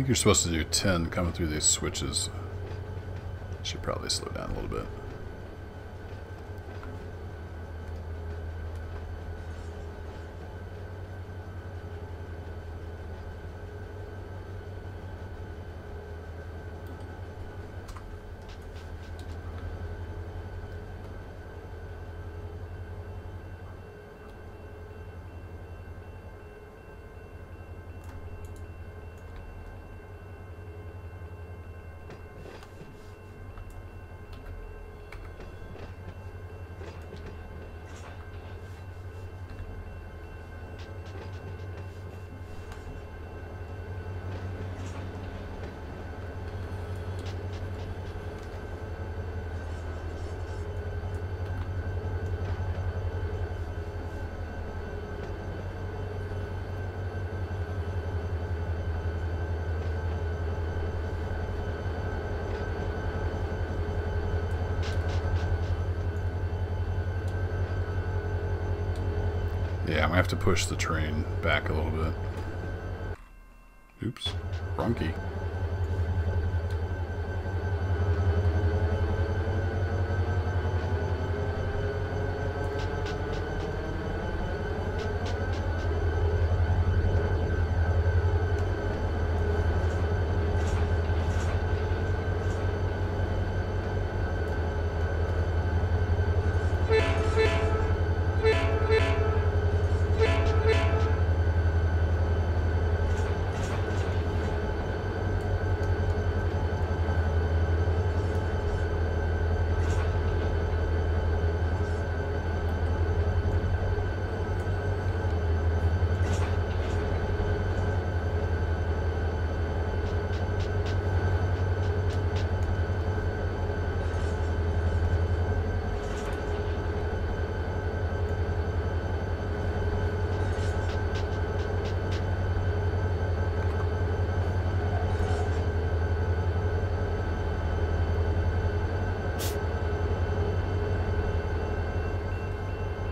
think you're supposed to do 10 coming through these switches. Should probably slow down a little bit. Yeah, I'm gonna have to push the train back a little bit. Oops, wrong key.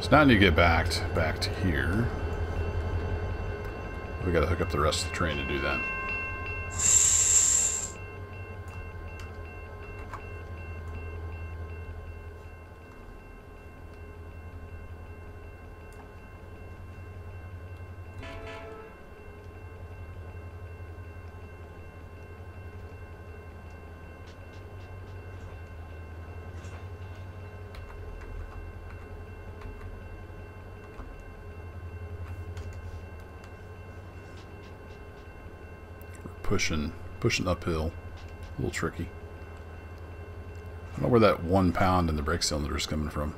So now I need to get back to here. We gotta hook up the rest of the train to do that. Pushing uphill. A little tricky. I don't know where that 1 pound in the brake cylinder is coming from.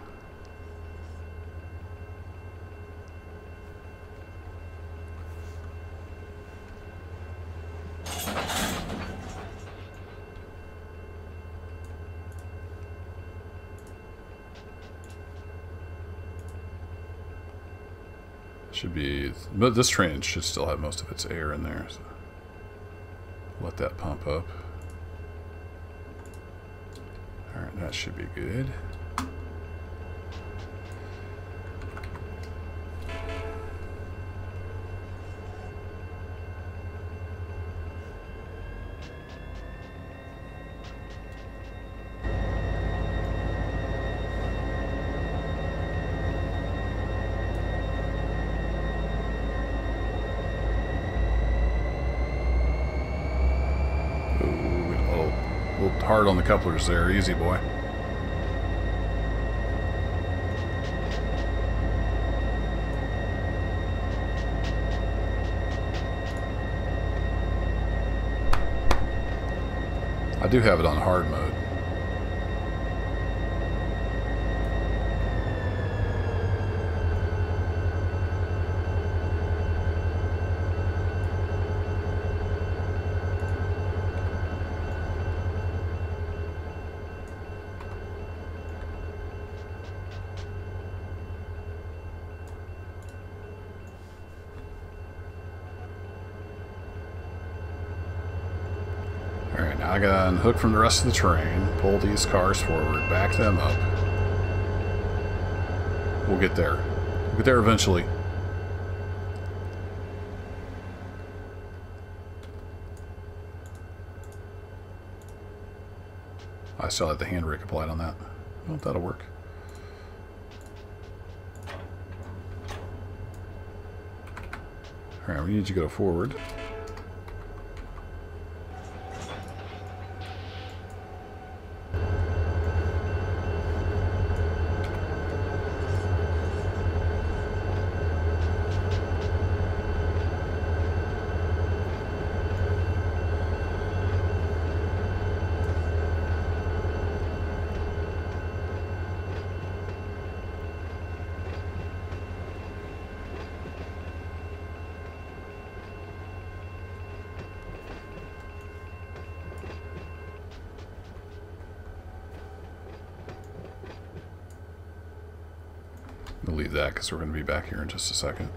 Should be, but this train should still have most of its air in there. So. Let that pump up. Alright, that should be good. Hard on the couplers there, easy boy. I do have it on hard mode. I gotta unhook from the rest of the train, pull these cars forward, back them up. We'll get there. We'll get there eventually. I still had the handbrake applied on that. Well, that'll work. Alright, we need to go forward. We'll leave that because we're going to be back here in just a second.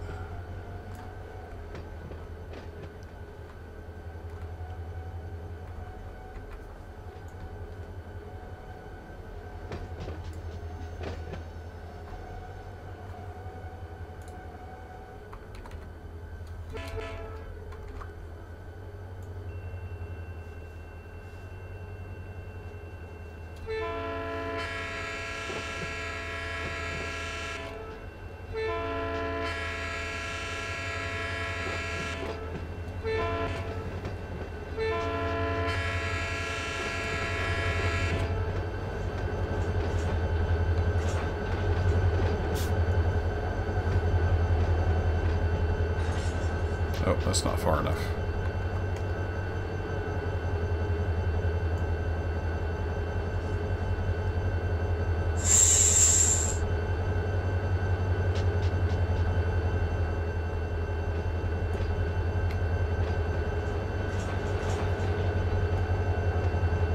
Oh, that's not far enough.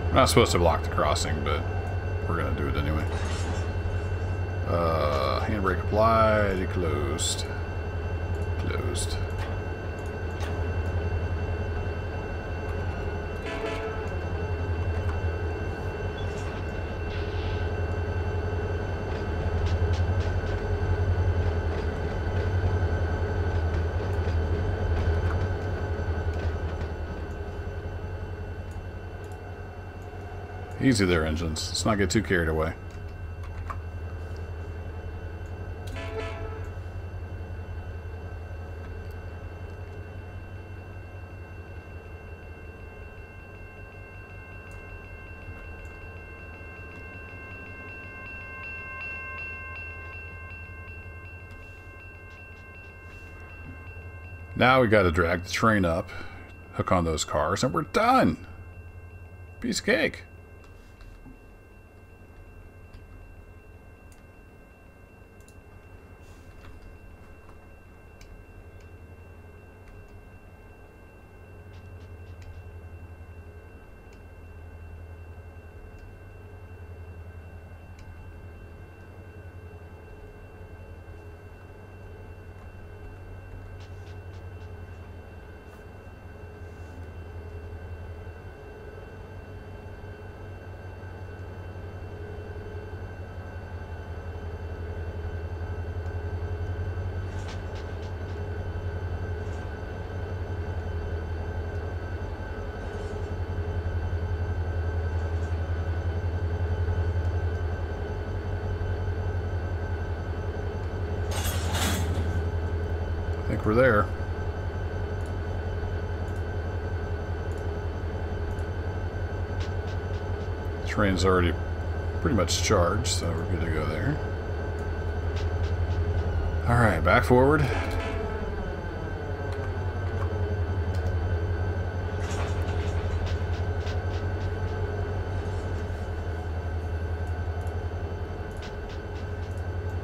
I'm not supposed to block the crossing, but we're going to do it anyway. Handbrake applied, closed. Closed. Easy there, engines. Let's not get too carried away. Now we got to drag the train up, hook on those cars, and we're done. Piece of cake. I think we're there. Train's already pretty much charged, so we're good to go there. Alright, back forward.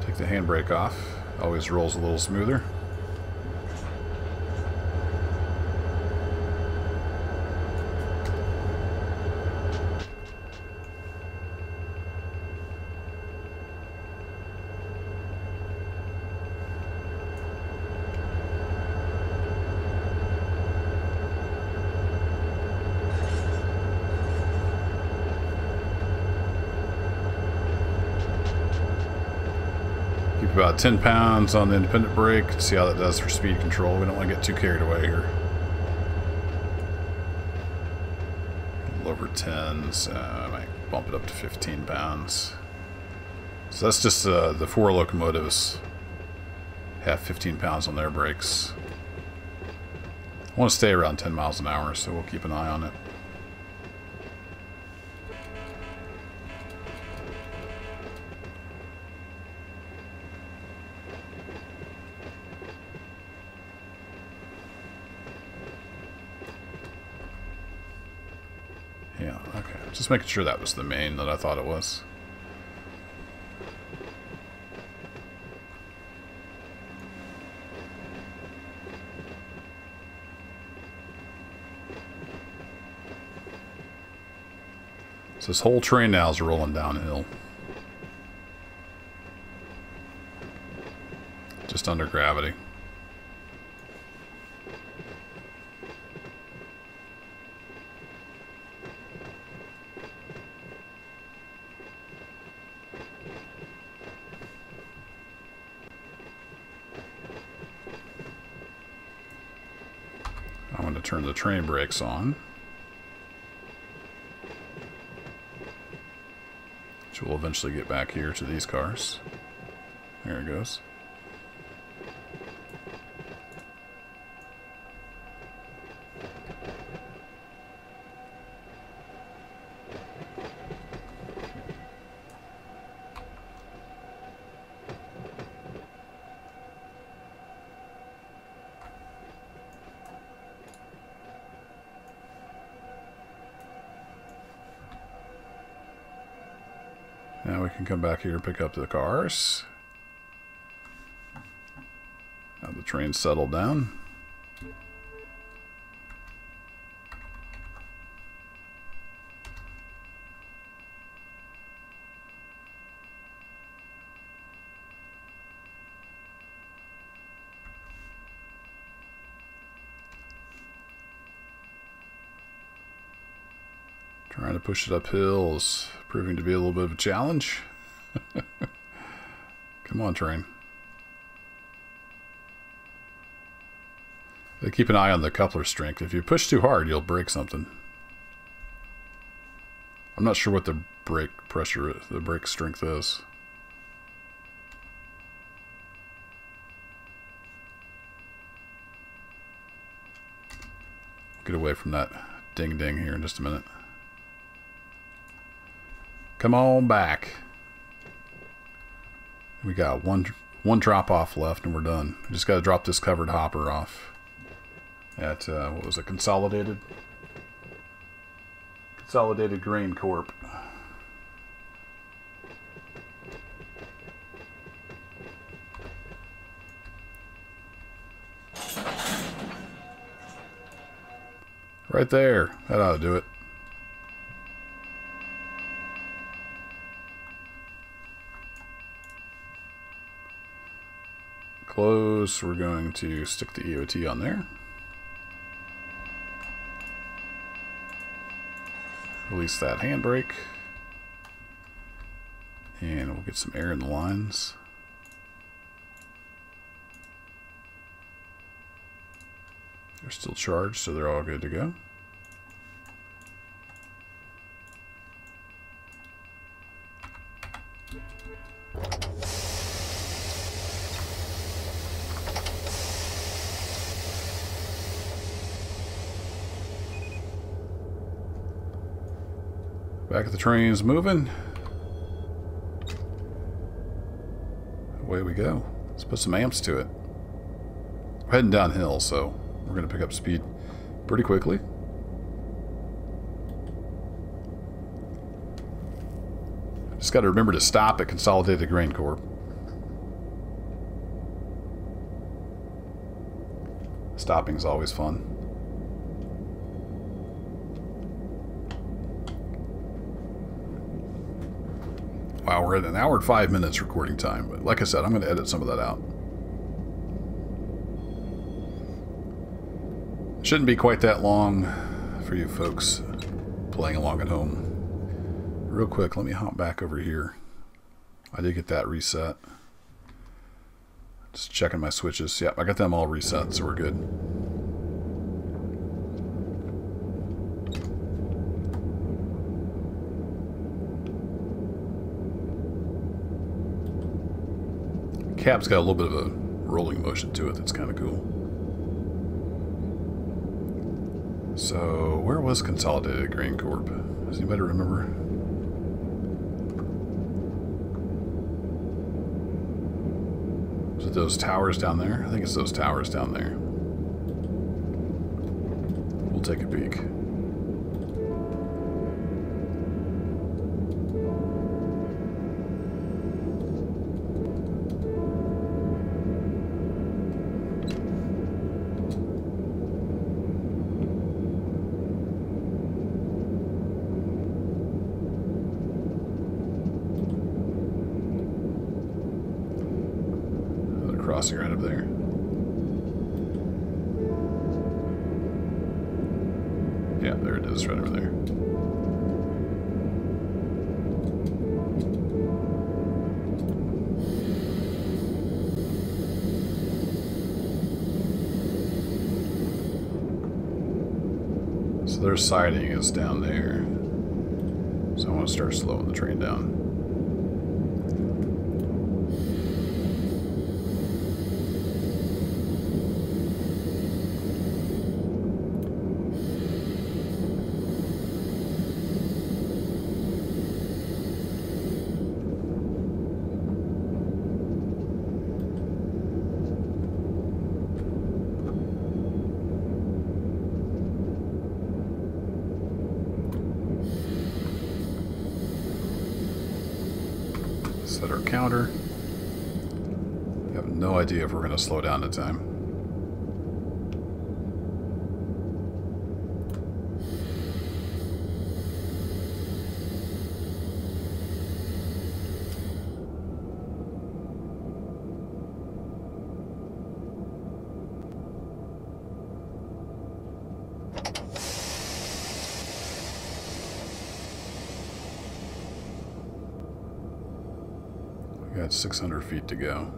Take the handbrake off. Always rolls a little smoother. About 10 pounds on the independent brake. See how that does for speed control. We don't want to get too carried away here. A little over 10, so I might bump it up to 15 pounds. So that's just the 4 locomotives have 15 pounds on their brakes. I want to stay around 10 miles an hour, so we'll keep an eye on it. Yeah, okay. Just making sure that was the main that I thought it was. So this whole train now is rolling downhill. Just under gravity. I'm going to turn the train brakes on. Which will eventually get back here to these cars. There it goes. Now we can come back here and pick up the cars. Now the train's settled down. Trying to push it uphill is proving to be a little bit of a challenge. Come on, train. They keep an eye on the coupler strength. If you push too hard, you'll break something. I'm not sure what the brake pressure is, the brake strength is. Get away from that ding-ding here in just a minute. Come on back. We got one drop off left and we're done. We just got to drop this covered hopper off at what was it, Consolidated Grain Corp. Right there. That ought to do it. Close. We're going to stick the EOT on there. Release that handbrake. And we'll get some air in the lines. They're still charged, so they're all good to go. Back at the train's moving. Away we go. Let's put some amps to it. We're heading downhill, so we're going to pick up speed pretty quickly. Just got to remember to stop at Consolidated Grain Corp. Stopping is always fun. Wow, we're at 1 hour and 5 minutes recording time, but like I said, I'm going to edit some of that out. Shouldn't be quite that long for you folks playing along at home. Real quick, let me hop back over here. I did get that reset. Just checking my switches. Yep, I got them all reset, so we're good. cab's got a little bit of a rolling motion to it that's kind of cool. So, where was Consolidated Grain Corp? Does anybody remember? Is it those towers down there? I think it's those towers down there. We'll take a peek. Crossing right up there. Yeah, there it is, right over there. So their siding is down there. So I want to start slowing the train down. Set our counter. I have no idea if we're going to slow down in time. We got 600 feet to go.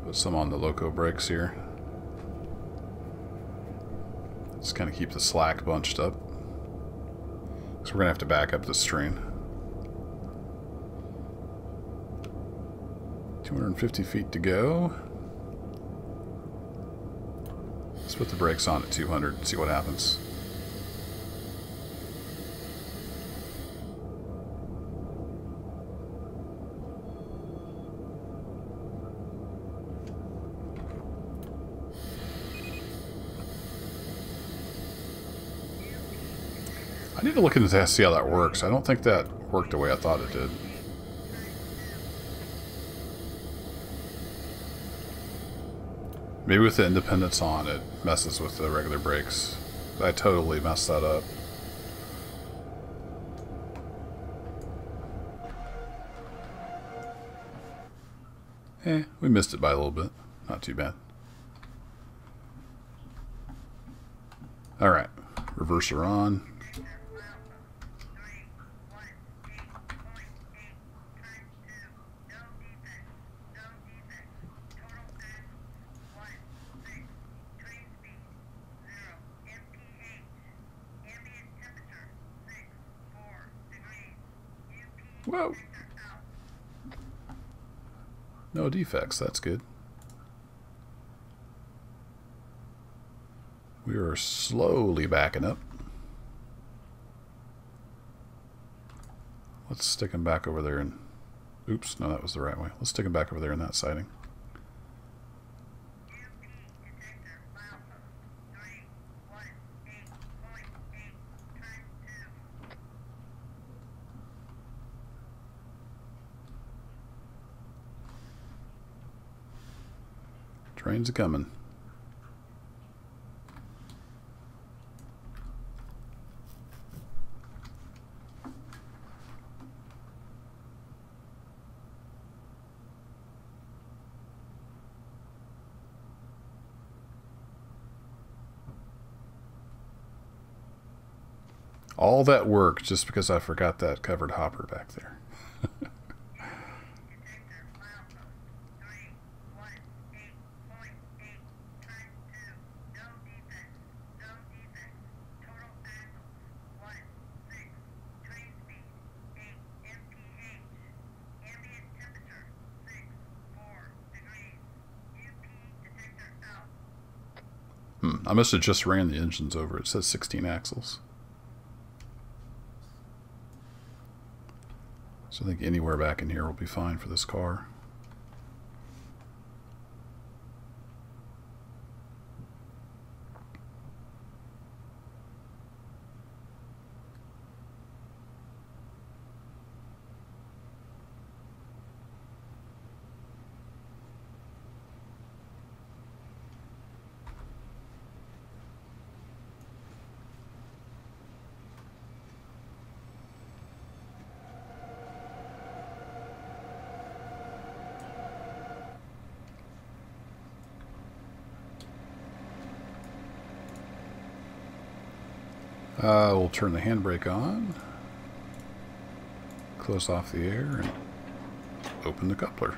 Put some on the loco brakes here. Just kind of keep the slack bunched up. So we're going to have to back up this train. 250 feet to go. Let's put the brakes on at 200 and see what happens. I need to look into that to see how that works. I don't think that worked the way I thought it did. Maybe with the independence on, it messes with the regular brakes. I totally messed that up. We missed it by a little bit. Not too bad. Alright, reverser on. Whoa. No defects, that's good. We are slowly backing up. Let's stick him back over there and... Oops, no, that was the right way. Let's stick him back over there in that siding. Trains are coming. All that work just because I forgot that covered hopper back there. I must have just ran the engines over. It says 16 axles. So I think anywhere back in here will be fine for this car. We'll turn the handbrake on, close off the air, and open the coupler.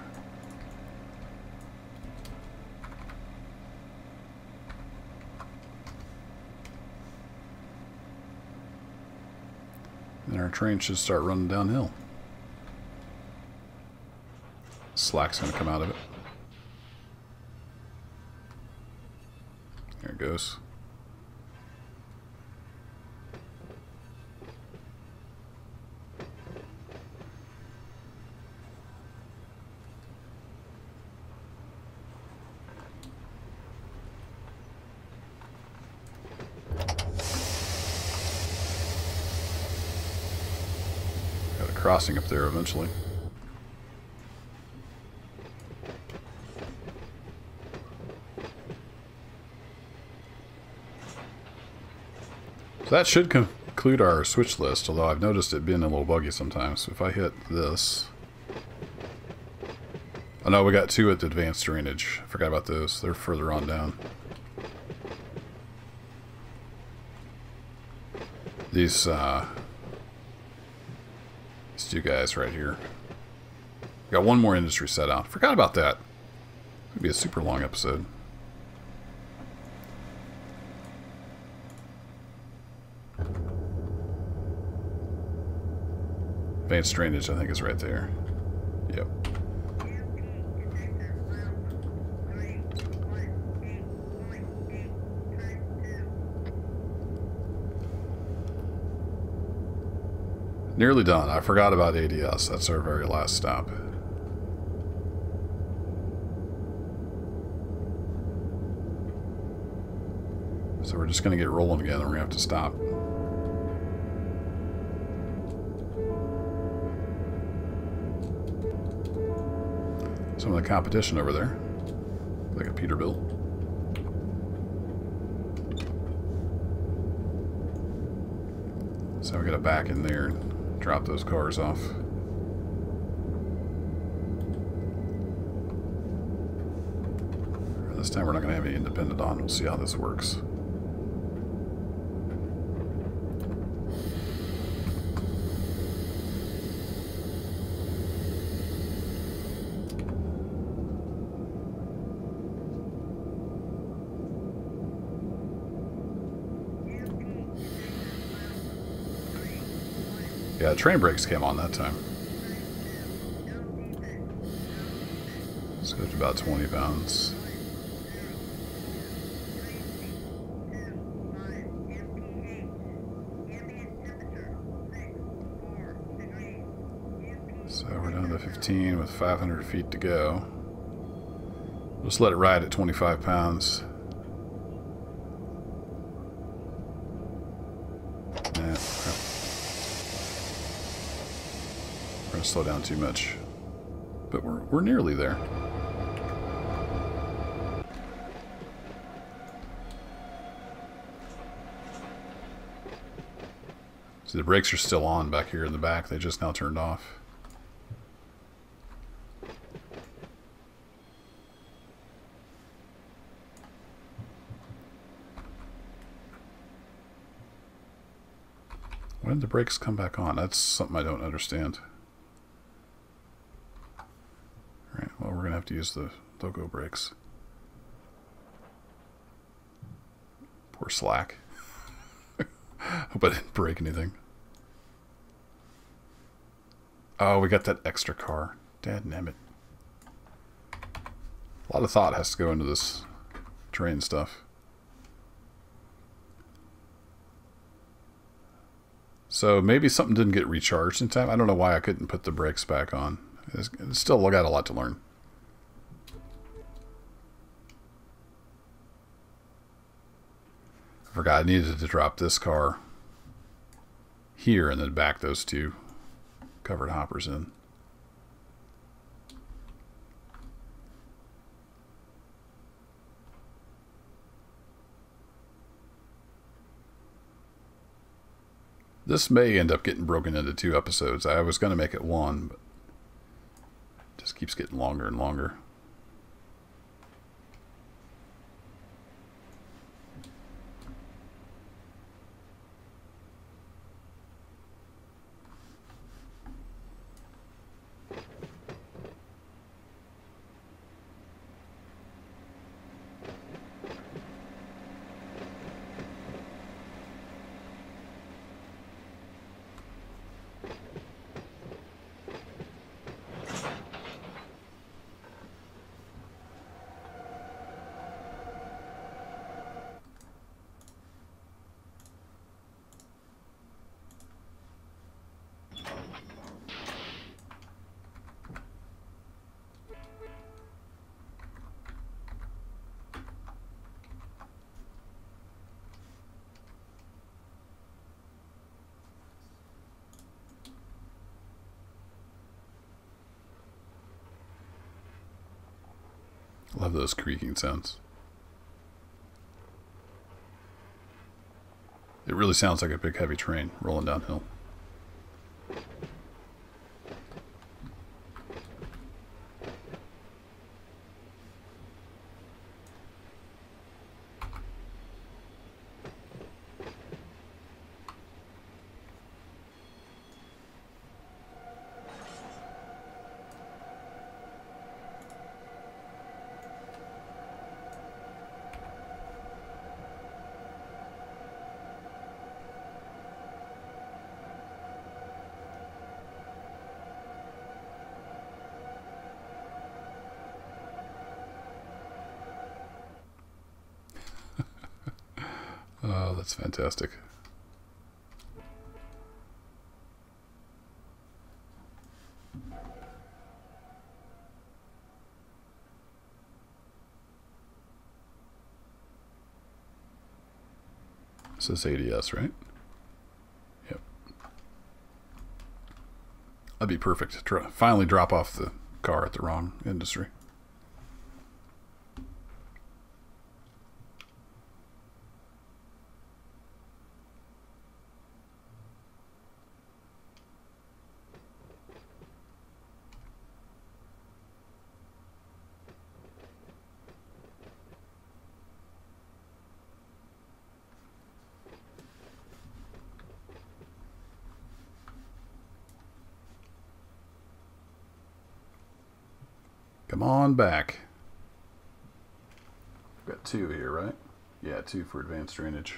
And our train should start running downhill. Slack's going to come out of it. There it goes. Crossing up there eventually. So that should conclude our switch list, although I've noticed it being a little buggy sometimes. So if I hit this... Oh no, we got two at the advanced drainage. I forgot about those. They're further on down. These two guys right here. Got one more industry set out. Forgot about that. Could be a super long episode. Advanced drainage, I think, is right there. Yep. Nearly done. I forgot about ADS. That's our very last stop. So we're just going to get rolling again, and we're going to have to stop. Some of the competition over there. Like a Peterbilt. So we got to back in there and drop those cars off. This time we're not going to have any independent on. We'll see how this works. Yeah, train brakes came on that time. So it's about 20 pounds. So we're down to 15 with 500 feet to go. Just let it ride at 25 pounds. Slow down too much, but we're nearly there. So the brakes are still on back here in the back. They just now turned off. When did the brakes come back on? That's something I don't understand. Well, we're going to have to use the logo brakes. Poor Slack. Hope I didn't break anything. Oh, we got that extra car. Dadnammit. A lot of thought has to go into this train stuff. So maybe something didn't get recharged in time. I don't know why I couldn't put the brakes back on. It's still got a lot to learn. I forgot I needed to drop this car here and then back those two covered hoppers in. This may end up getting broken into 2 episodes. I was going to make it 1, but it just keeps getting longer and longer. Love those creaking sounds. It really sounds like a big heavy train rolling downhill. Oh, that's fantastic. This is ADS, right? Yep. That'd be perfect. Finally drop off the car at the wrong industry. Come on back. We've got 2 here, right? Yeah, 2 for advanced drainage.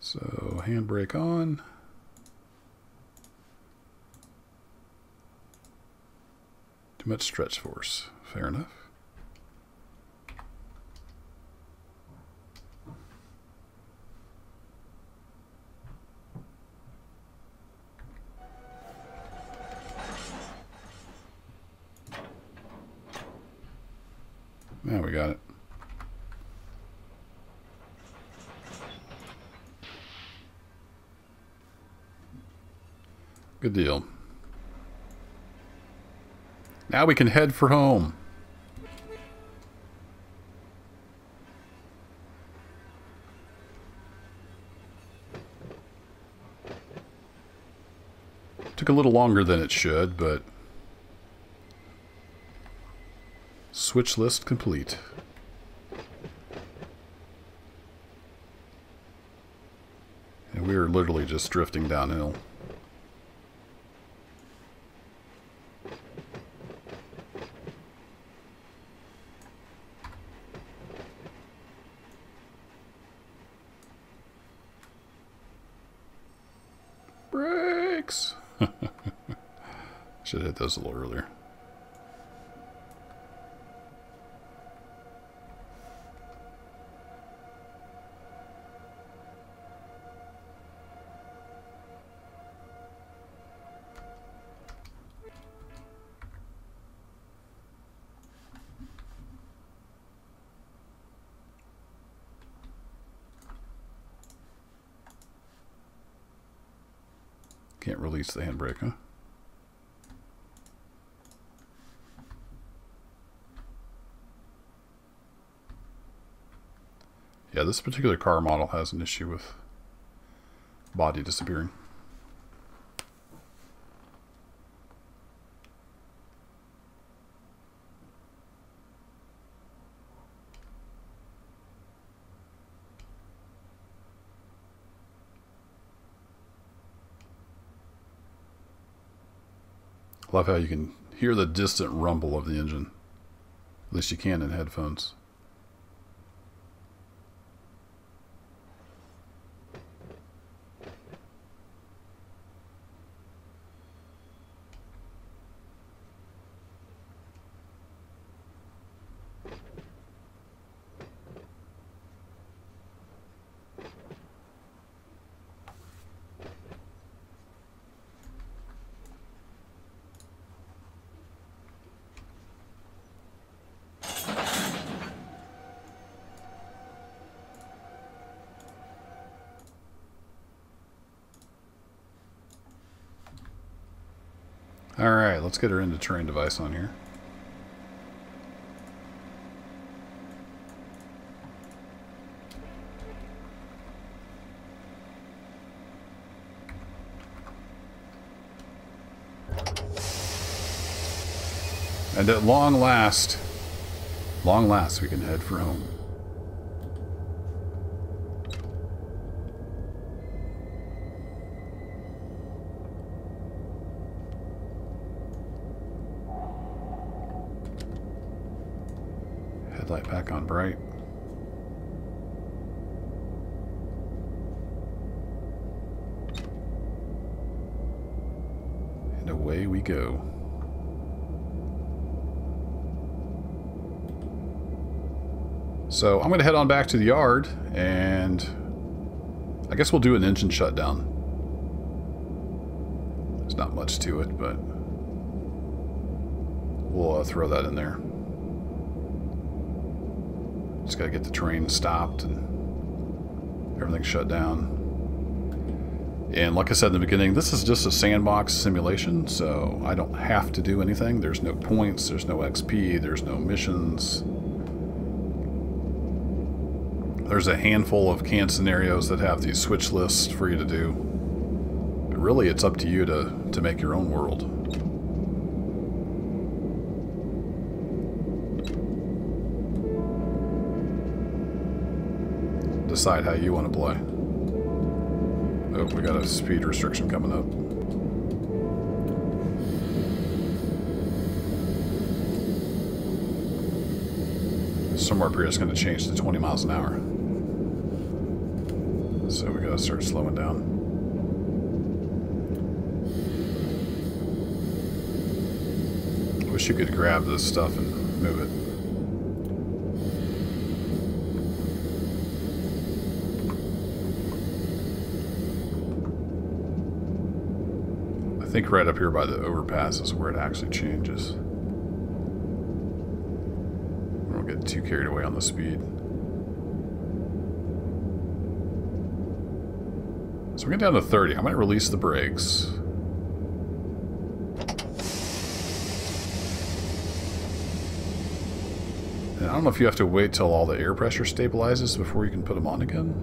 So handbrake on. Too much stretch force. Fair enough. Now we got it. Good deal. Now we can head for home. Took a little longer than it should, but switch list complete. And we were literally just drifting downhill. brakes? Should have hit those a little earlier. Can't release the handbrake, huh? Yeah, this particular car model has an issue with body disappearing. Love how you can hear the distant rumble of the engine. At least you can in headphones. Alright, let's get her into terrain device on here. And at long last, we can head for home. Headlight back on bright. And away we go. So I'm going to head on back to the yard, and I guess we'll do an engine shutdown. There's not much to it, but we'll throw that in there. Just got to get the train stopped and everything shut down. And like I said in the beginning, this is just a sandbox simulation, so I don't have to do anything. There's no points, there's no XP, there's no missions. There's a handful of canned scenarios that have these switch lists for you to do. But really, it's up to you to make your own world. Decide how you want to play. Oh, we got a speed restriction coming up. Somewhere up here it's going to change to 20 miles an hour. So we gotta start slowing down. Wish you could grab this stuff and move it. I think right up here by the overpass is where it actually changes. We don't get too carried away on the speed. So we get down to 30. I might release the brakes. And I don't know if you have to wait till all the air pressure stabilizes before you can put them on again.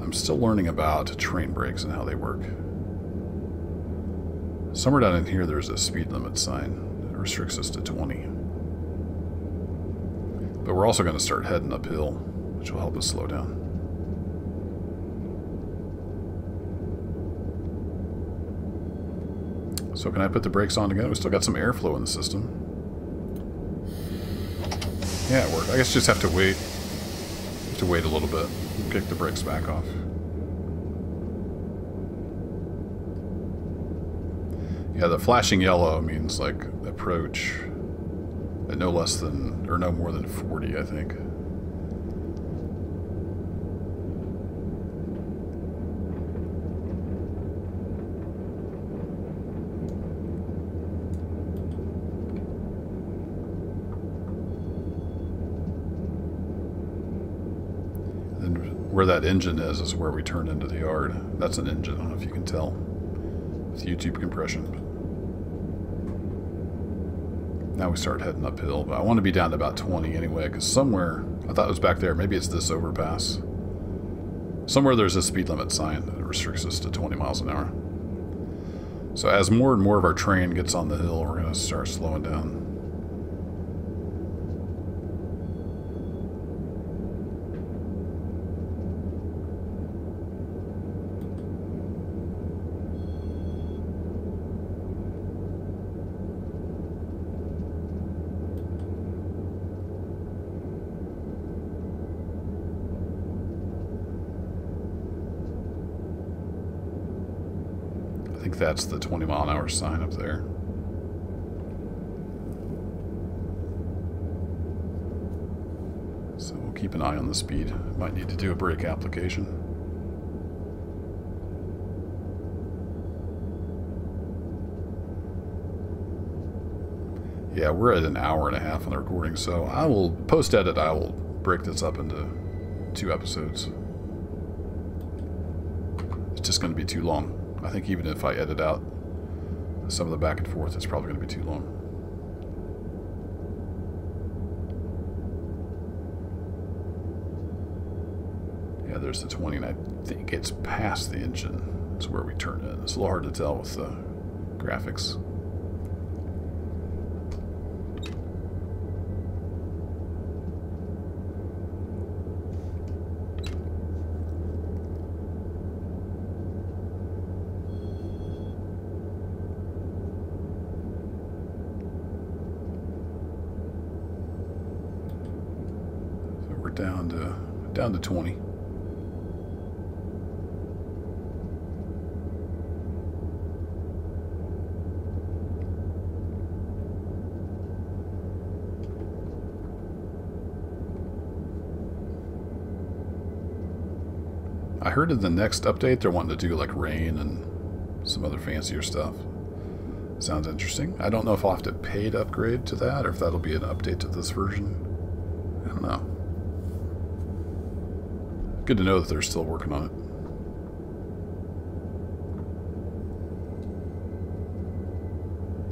I'm still learning about train brakes and how they work. Somewhere down in here there's a speed limit sign that restricts us to 20. But we're also going to start heading uphill, which will help us slow down. So can I put the brakes on again? We still got some airflow in the system. Yeah, it worked. I guess you just have to wait. You have to wait a little bit. Kick the brakes back off. Yeah, the flashing yellow means like approach at no less than, or no more than 40, I think. And where that engine is where we turn into the yard. That's an engine, I don't know if you can tell with YouTube compression. Now we start heading uphill, but I want to be down to about 20 anyway, because somewhere, I thought it was back there, maybe it's this overpass. Somewhere there's a speed limit sign that restricts us to 20 miles an hour. So as more and more of our train gets on the hill, we're going to start slowing down. I think that's the 20 mile an hour sign up there. So we'll keep an eye on the speed. Might need to do a brake application. Yeah, we're at an hour and a half on the recording, so I will, post-edit, I will break this up into 2 episodes. It's just going to be too long. I think even if I edit out some of the back and forth, it's probably going to be too long. Yeah, there's the 20, and I think it's past the engine. It's where we turn in. It's a little hard to tell with the graphics. Down to 20. I heard in the next update they're wanting to do like rain and some other fancier stuff. Sounds interesting. I don't know if I'll have to pay to upgrade to that or if that'll be an update to this version. I don't know. Good to know that they're still working on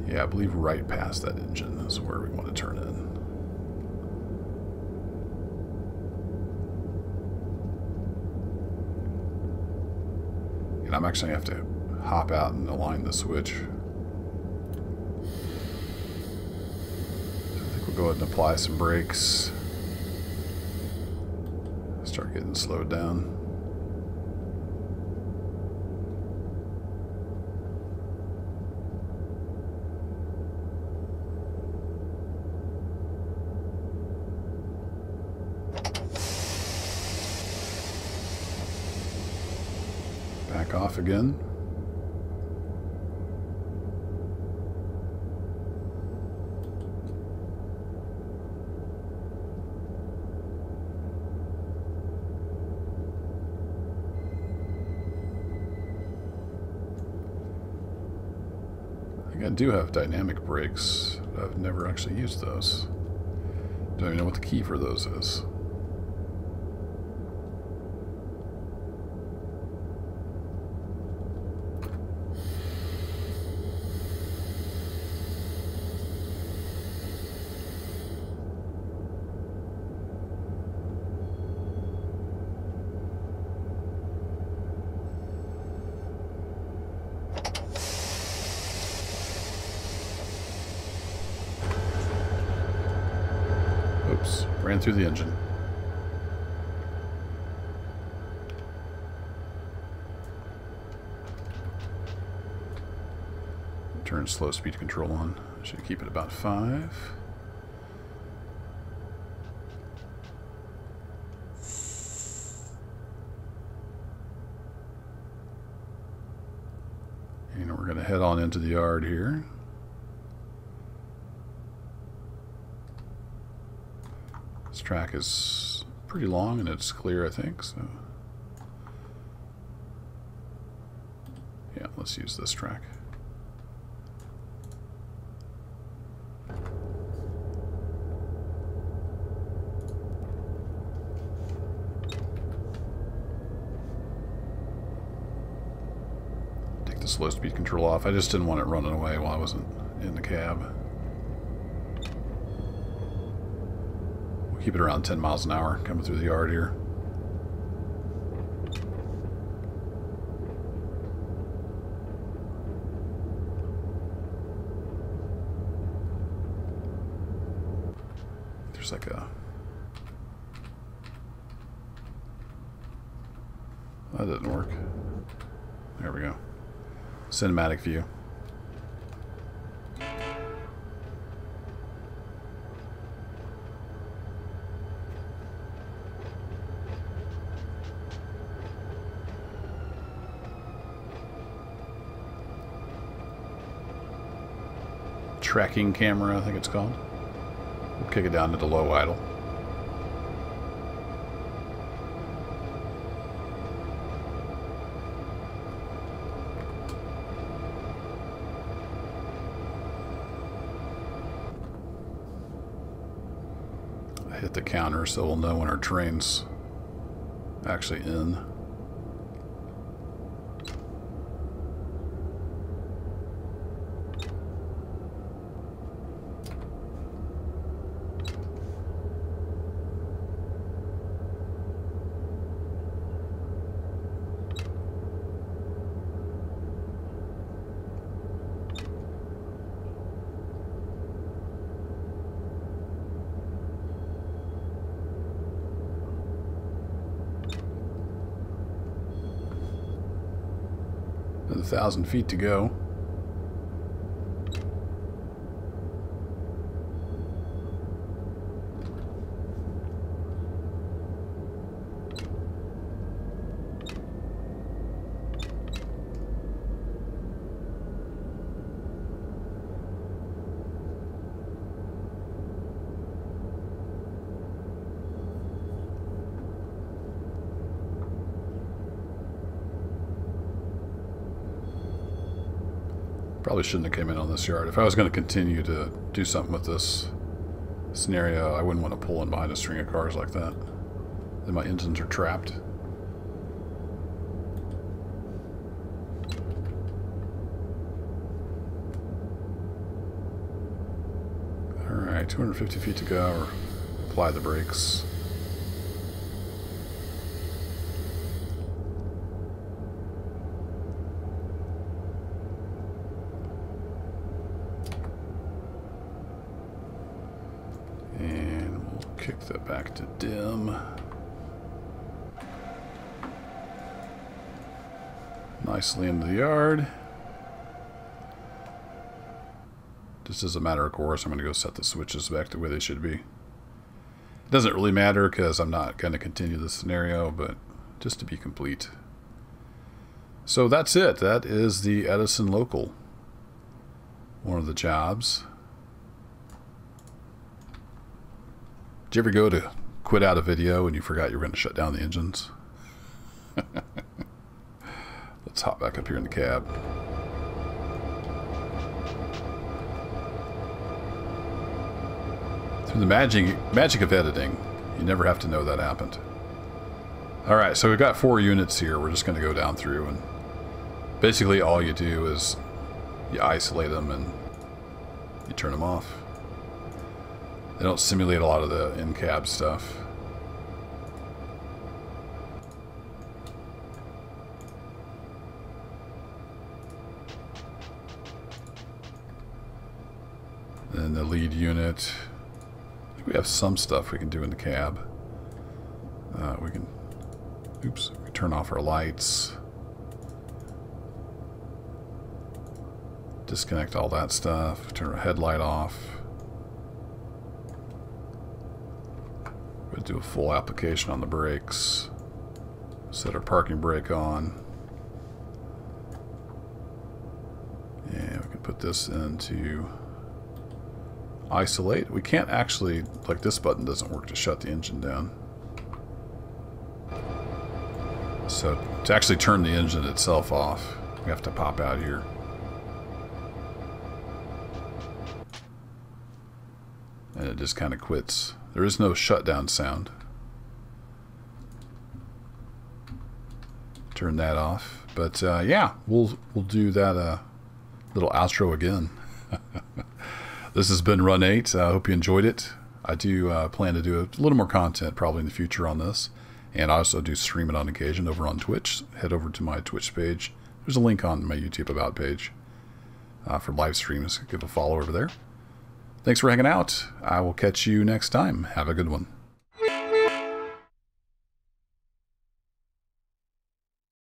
it. Yeah, I believe right past that engine is where we want to turn in. And I'm actually going to have to hop out and align the switch. So I think we'll go ahead and apply some brakes. Start getting slowed down. Back off again. I do have dynamic brakes, but I've never actually used those. Don't even know what the key for those is. Ran through the engine. Turn slow speed control on. Should keep it about 5. And we're we're going to head on into the yard here. This track is pretty long and it's clear, I think. So, yeah, let's use this track. Take the slow speed control off. I just didn't want it running away while I wasn't in the cab. Keep it around 10 miles an hour coming through the yard here. There's like a... That didn't work. There we go. Cinematic view. Tracking camera, I think it's called. We'll kick it down to the low idle. I hit the counter so we'll know when our train's actually in. Another 1,000 feet to go. Probably shouldn't have came in on this yard. If I was going to continue to do something with this scenario, I wouldn't want to pull in behind a string of cars like that. Then my engines are trapped. Alright, 250 feet to go, or apply the brakes. Kick that back to dim. Nicely into the yard. Just as a matter of course, I'm going to go set the switches back the way they should be. It doesn't really matter because I'm not going to continue the scenario, but just to be complete. So that's it. That is the Edison Local. One of the jobs. Did you ever go to quit out a video and you forgot you were going to shut down the engines? Let's hop back up here in the cab. Through the magic of editing, you never have to know that happened. Alright, so we've got 4 units here. We're just going to go down through, and basically all you do is you isolate them and you turn them off. They don't simulate a lot of the in-cab stuff. Then the lead unit. I think we have some stuff we can do in the cab. We can, oops, we turn off our lights. Disconnect all that stuff. Turn our headlight off. We'll do a full application on the brakes. Set our parking brake on. put this into isolate. We can't actually, like this button doesn't work to shut the engine down. So to actually turn the engine itself off, we have to pop out here. And it just kind of quits. There is no shutdown sound. Turn that off. But yeah, we'll do that little outro again. This has been Run 8. I hope you enjoyed it. I do plan to do a little more content probably in the future on this. And I also do stream it on occasion over on Twitch. Head over to my Twitch page. There's a link on my YouTube About page for live streams. Give a follow over there. Thanks for hanging out. I will catch you next time. Have a good one.